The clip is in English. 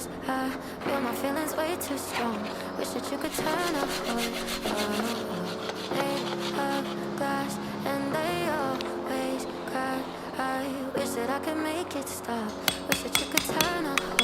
'cause I feel my feelings way too strong. Wish that you could turn off made of glass and they always cry. I wish that I could make it stop. Wish that you could turn off